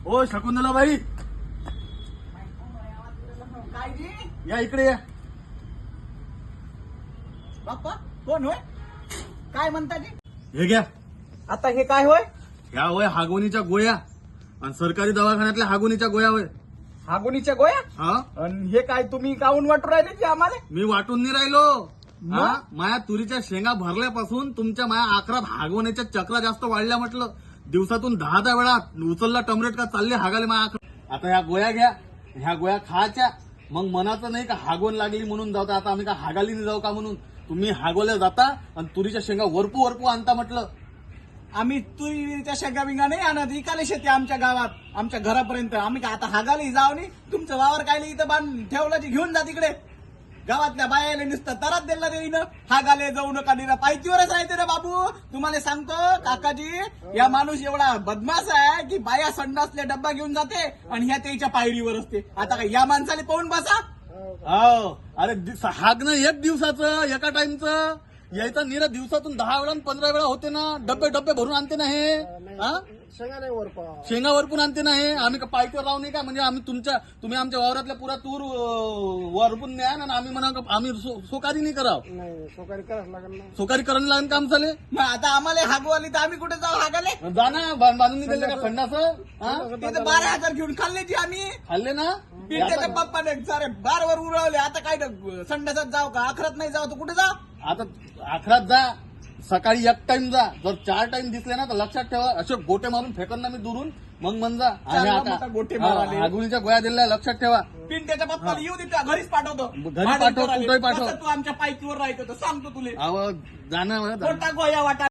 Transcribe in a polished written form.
ओ शकुंतला बाई, काय जी? या इकडे या. बाप्पा कोण होय? काय म्हणता जी? हे घ्या. आता हे काय होय? ह्या होय हागोनीच्या गोळ्या आणि सरकारी दवाखान्यातल्या हागोनीच्या गोळ्या होय. हागुनीच्या गोया? हा, आणि हे काय तुम्ही काऊन वाटू राहिले जी आम्हाला? मी वाटून नाही राहिलो. मग? हा, माया तुरीच्या शेंगा भरल्यापासून तुमच्या माया आकरात हागवण्याच्या चक्रा जास्त वाढल्या म्हटलं. दिवसातून 10 वेळा उचलला टमरेट का चालले हागाले माया आकरात. आता ह्या गोळ्या घ्या, ह्या गोळ्या खायच्या. मग मनाचं नाही का हागवण लागली म्हणून जाऊ, आता आम्ही का हागाली नाही जाऊ का म्हणून. तुम्ही हागवल्या जाता आणि तुरीच्या शेंगा वरपू वरपू आणता म्हटलं. आम्ही तुरीच्या शेंगा बिंगा नाही आणत, इकाले शेती आमच्या गावात, आमच्या घरापर्यंत. आम्ही का आता हागाली जाऊ नाही? तुमचं वावर काय इथं बांध ठेवलं की घेऊन जा तिकडे. गावातल्या बायाला नुसतं तरात दिला देईन, हागाले जाऊ नका दिला. पायतीवरच राहते रे बाबू. तुम्हाला सांगतो काकाजी, या माणूस एवढा बदमाश आहे की बाया संडासले डब्बा घेऊन जाते आणि ह्या त्याच्या पायरीवर असते. आता काय या माणसाला पाहून बसा? हो, अरे हागणं एक दिवसाचं, एका टाइमचं. यायचं निरा दिवसातून 10 वेळा 15 वेळा होते ना. डब्बे डब्बे भरून आणते ना हे. हा, शेंगा वरपून आणते ना हे. आम्ही का पायथ्यावर राहू नाही का? म्हणजे आम्ही तुम्ही आमच्या वावरातल्या पुरा तूर वरपून न्या ना. आम्ही म्हणा आम्ही सोकारी नाही करावं. सोकारी करायला लागेल का आमचाले? मग आता आम्हाला हागवाली तर आम्ही कुठे जाऊ हागाले? जा ना, बांधून नाही दिले का संडास? हा, तिथे 12,000 घेऊन खाल्ले जी आम्ही. खाल्ले ना. पिंट्याच्या पप्पाने सारे बारवर उरवले. आता काय संडासात जाऊ का? अखरात नाही जाऊ तर कुठे जाऊ? आता अखरात जा, सकाळी एक टाइम जा. जर 4 टाइम दिसले ना तर लक्षात ठेवा, असे गोटे मारून फेकन ना मी दुरून, मग मन जा. आणि चांगला मोठा गोटे माराले. हागुनीच्या गोळ्या दिल्या लक्षात ठेवा. पिंट्याच्या पप्पाला येऊ दे, त्या घरीच पाठवतो. घरी पाठव, कुठेही पाठव. कसं तू आमच्या पायकीवर राहतो तर सांगतो तुले. अहो जाणं मोठा गोया वाटा